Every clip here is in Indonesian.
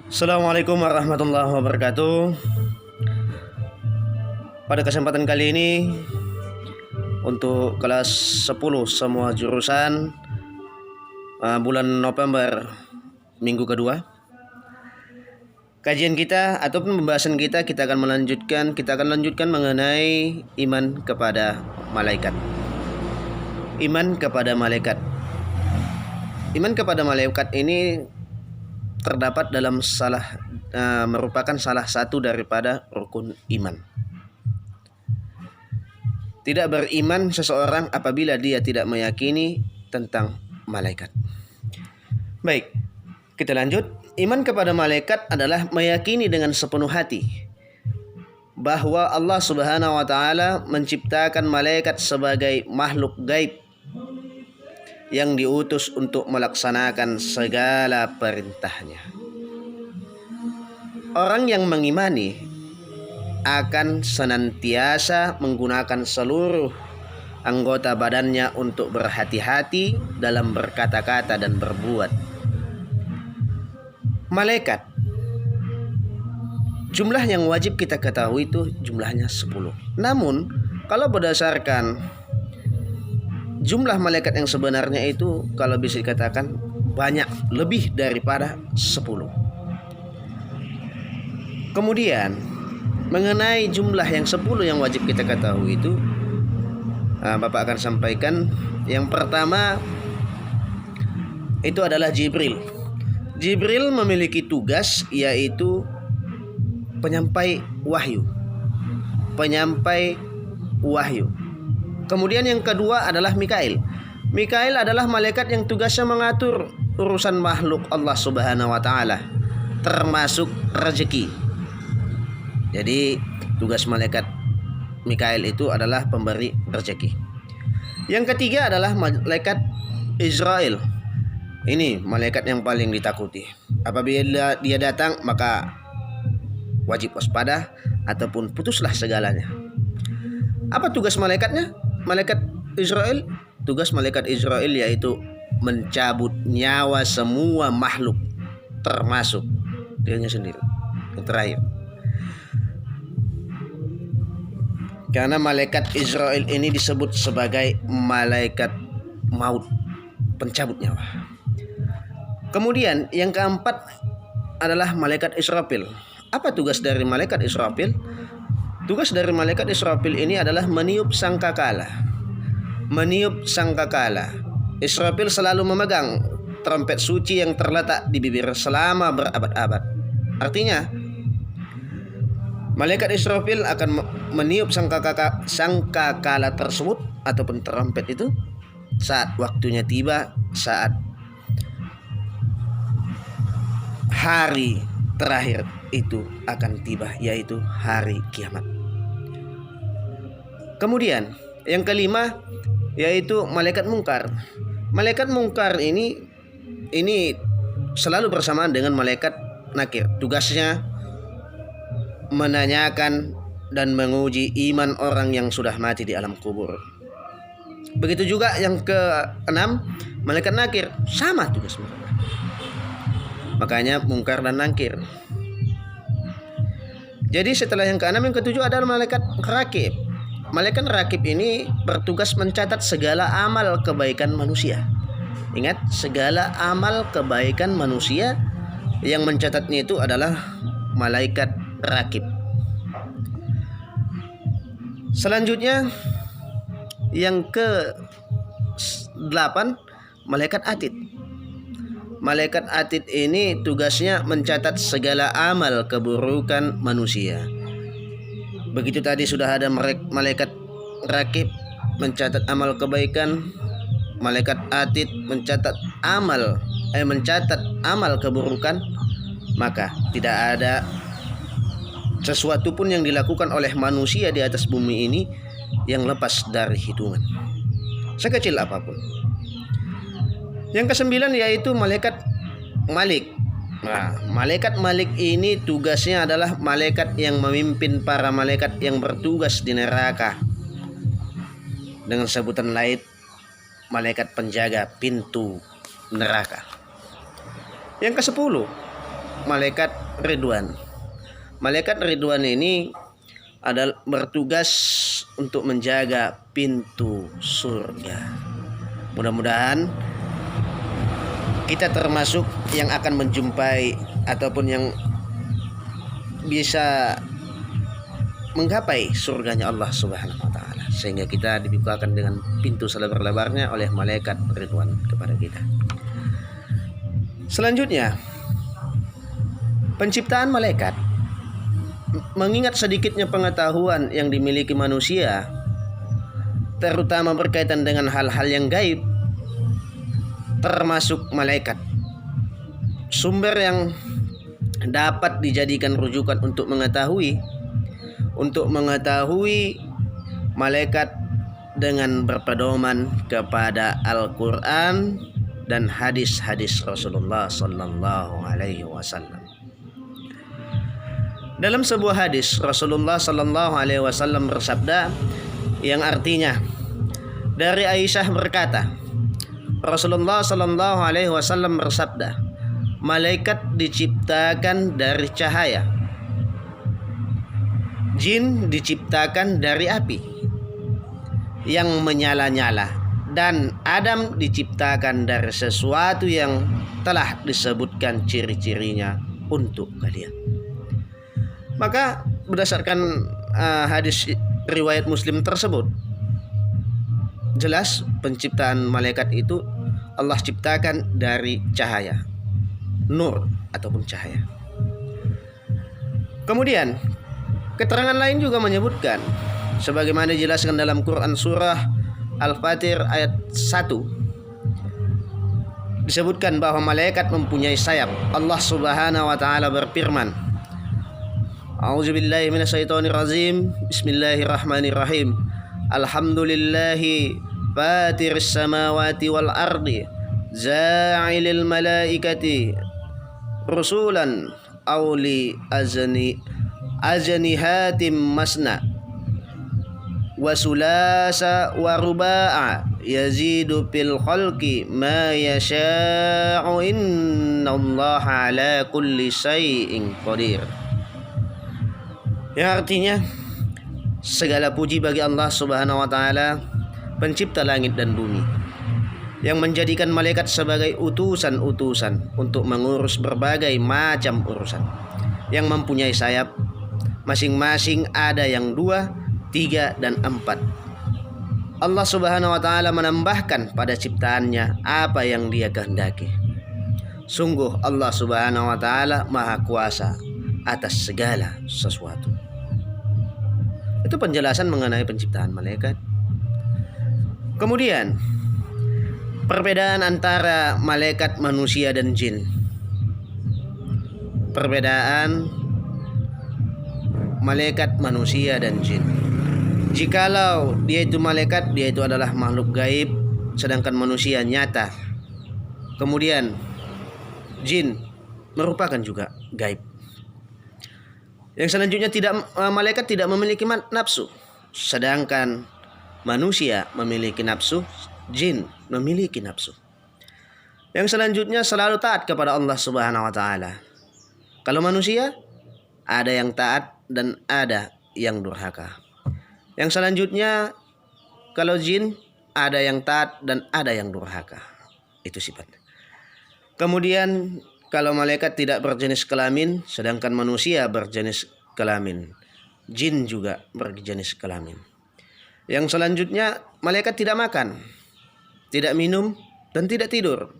Assalamualaikum warahmatullahi wabarakatuh. Pada kesempatan kali ini untuk kelas 10 semua jurusan bulan November minggu kedua, kajian kita ataupun pembahasan kita akan lanjutkan mengenai iman kepada malaikat. Iman kepada malaikat. Iman kepada malaikat ini terdapat dalam merupakan salah satu daripada rukun iman. Tidak beriman seseorang apabila dia tidak meyakini tentang malaikat. Baik, kita lanjut. Iman kepada malaikat adalah meyakini dengan sepenuh hati bahwa Allah Subhanahu wa taala menciptakan malaikat sebagai makhluk gaib yang diutus untuk melaksanakan segala perintahnya. Orang yang mengimani akan senantiasa menggunakan seluruh anggota badannya untuk berhati-hati dalam berkata-kata dan berbuat. Malaikat, jumlah yang wajib kita ketahui itu jumlahnya 10. Namun kalau berdasarkan jumlah malaikat yang sebenarnya itu kalau bisa dikatakan banyak, lebih daripada 10. Kemudian mengenai jumlah yang 10 yang wajib kita ketahui itu, Bapak akan sampaikan. Yang pertama itu adalah Jibril. Jibril memiliki tugas yaitu penyampai wahyu. Kemudian yang kedua adalah Mikail. Mikail adalah malaikat yang tugasnya mengatur urusan makhluk Allah Subhanahu wa taala, termasuk rezeki. Jadi tugas malaikat Mikail itu adalah pemberi rezeki. Yang ketiga adalah malaikat Israel. Ini malaikat yang paling ditakuti. Apabila dia datang maka wajib waspada ataupun putuslah segalanya. Apa tugas malaikatnya? Tugas malaikat Israel yaitu mencabut nyawa semua makhluk, termasuk dirinya sendiri. Yang terakhir, karena malaikat Israel ini disebut sebagai malaikat maut, pencabut nyawa. Kemudian yang keempat adalah malaikat Israfil. Apa tugas dari malaikat Israfil? Tugas dari malaikat Israfil ini adalah meniup sangkakala. Israfil selalu memegang trompet suci yang terletak di bibir selama berabad-abad. Artinya, malaikat Israfil akan meniup sangkakala tersebut ataupun trompet itu saat waktunya tiba, saat hari terakhir itu akan tiba, yaitu hari kiamat. Kemudian yang kelima yaitu malaikat mungkar. Malaikat mungkar ini selalu bersamaan dengan malaikat nakir. Tugasnya menanyakan dan menguji iman orang yang sudah mati di alam kubur. Begitu juga yang keenam, malaikat nakir, sama tugas mereka. Makanya mungkar dan nakir. Jadi setelah yang keenam, yang ketujuh adalah malaikat rakib. Malaikat rakib ini bertugas mencatat segala amal kebaikan manusia. Ingat, segala amal kebaikan manusia yang mencatatnya itu adalah malaikat rakib. Selanjutnya yang ke-8, malaikat atid. Malaikat atid ini tugasnya mencatat segala amal keburukan manusia. Begitu tadi sudah ada malaikat rakib mencatat amal kebaikan, malaikat atid mencatat amal keburukan, maka tidak ada sesuatu pun yang dilakukan oleh manusia di atas bumi ini yang lepas dari hitungan, sekecil apapun. Yang kesembilan yaitu malaikat Malik. Nah, malaikat Malik ini tugasnya adalah malaikat yang memimpin para malaikat yang bertugas di neraka. Dengan sebutan lain, malaikat penjaga pintu neraka. Yang ke-10 malaikat Ridwan. Malaikat Ridwan ini adalah bertugas untuk menjaga pintu surga. Mudah-mudahan kita termasuk yang akan menjumpai ataupun yang bisa menggapai surganya Allah Subhanahu wa taala, sehingga kita dibukakan dengan pintu selebar-lebarnya oleh malaikat Ridwan kepada kita. Selanjutnya, penciptaan malaikat. Mengingat sedikitnya pengetahuan yang dimiliki manusia, terutama berkaitan dengan hal-hal yang gaib, termasuk malaikat, sumber yang dapat dijadikan rujukan untuk mengetahui malaikat dengan berpedoman kepada Al-Quran dan hadis-hadis Rasulullah Sallallahu Alaihi Wasallam. Dalam sebuah hadis, Rasulullah Sallallahu Alaihi Wasallam bersabda, yang artinya, dari Aisyah berkata, Rasulullah Sallallahu Alaihi Wasallam bersabda, malaikat diciptakan dari cahaya, jin diciptakan dari api yang menyala-nyala, dan Adam diciptakan dari sesuatu yang telah disebutkan ciri-cirinya untuk kalian. Maka berdasarkan hadis riwayat Muslim tersebut, jelas penciptaan malaikat itu Allah ciptakan dari cahaya, nur ataupun cahaya. Kemudian keterangan lain juga menyebutkan, sebagaimana dijelaskan dalam Quran surah Al-Fatir ayat 1, disebutkan bahwa malaikat mempunyai sayap. Allah Subhanahu wa taala berfirman, A'udzubillahi minasyaitonirrajim. Bismillahirrahmanirrahim. Alhamdulillahi fatiris samawati wal ardi za'ilil malaikati rusulan awli ajnihatim masna wa sulasa wa ruba'a yazidu fil khalqi ma yasha'u innallaha ala kulli syai'in qadir. Yang artinya, segala puji bagi Allah Subhanahu wa taala, pencipta langit dan bumi, yang menjadikan malaikat sebagai utusan-utusan untuk mengurus berbagai macam urusan, yang mempunyai sayap, masing-masing ada yang 2, 3, dan 4. Allah Subhanahu wa taala menambahkan pada ciptaannya apa yang Dia kehendaki. Sungguh Allah Subhanahu wa taala Maha Kuasa atas segala sesuatu. Itu penjelasan mengenai penciptaan malaikat. Kemudian, perbedaan antara malaikat manusia dan jin. Perbedaan malaikat manusia dan jin. Jikalau dia itu malaikat, dia itu adalah makhluk gaib, sedangkan manusia nyata. Kemudian jin merupakan juga gaib. Yang selanjutnya, malaikat tidak memiliki nafsu, sedangkan manusia memiliki nafsu, jin memiliki nafsu. Yang selanjutnya, selalu taat kepada Allah Subhanahu wa taala. Kalau manusia, ada yang taat dan ada yang durhaka. Yang selanjutnya, kalau jin, ada yang taat dan ada yang durhaka. Itu sifatnya. Kemudian kalau malaikat tidak berjenis kelamin, sedangkan manusia berjenis kelamin, jin juga berjenis kelamin. Yang selanjutnya, malaikat tidak makan, tidak minum, dan tidak tidur.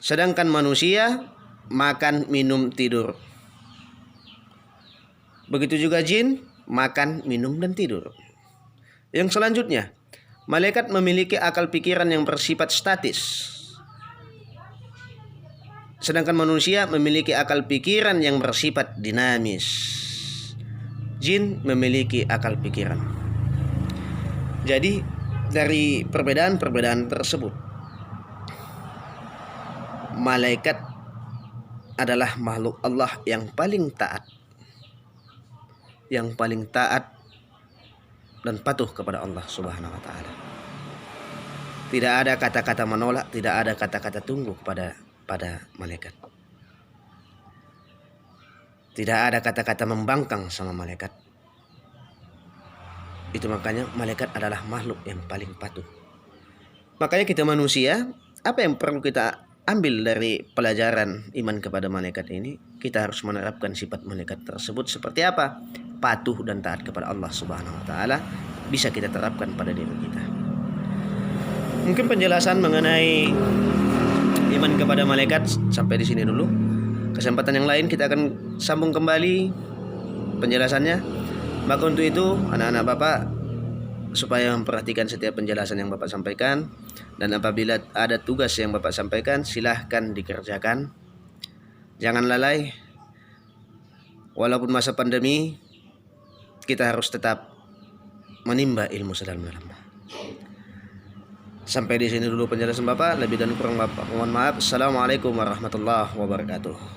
Sedangkan manusia makan, minum, tidur. Begitu juga jin, makan, minum, dan tidur. Yang selanjutnya, malaikat memiliki akal pikiran yang bersifat statis, sedangkan manusia memiliki akal pikiran yang bersifat dinamis. Jin memiliki akal pikiran. Jadi dari perbedaan-perbedaan tersebut, malaikat adalah makhluk Allah yang paling taat, dan patuh kepada Allah Subhanahu wa taala. Tidak ada kata-kata menolak, tidak ada kata-kata tunggu pada malaikat. Tidak ada kata-kata membangkang sama malaikat. Itu makanya malaikat adalah makhluk yang paling patuh. Makanya kita manusia, apa yang perlu kita ambil dari pelajaran iman kepada malaikat ini? Kita harus menerapkan sifat malaikat tersebut seperti apa? Patuh dan taat kepada Allah Subhanahu wa taala bisa kita terapkan pada diri kita. Mungkin penjelasan mengenai iman kepada malaikat sampai di sini dulu. Kesempatan yang lain kita akan sambung kembali penjelasannya. Maka untuk itu anak-anak Bapak supaya memperhatikan setiap penjelasan yang Bapak sampaikan, dan apabila ada tugas yang Bapak sampaikan silahkan dikerjakan. Jangan lalai. Walaupun masa pandemi, kita harus tetap menimba ilmu sedalam-dalamnya. Sampai di sini dulu penjelasan Bapak. Lebih dan kurang Bapak mohon maaf. Assalamualaikum warahmatullahi wabarakatuh.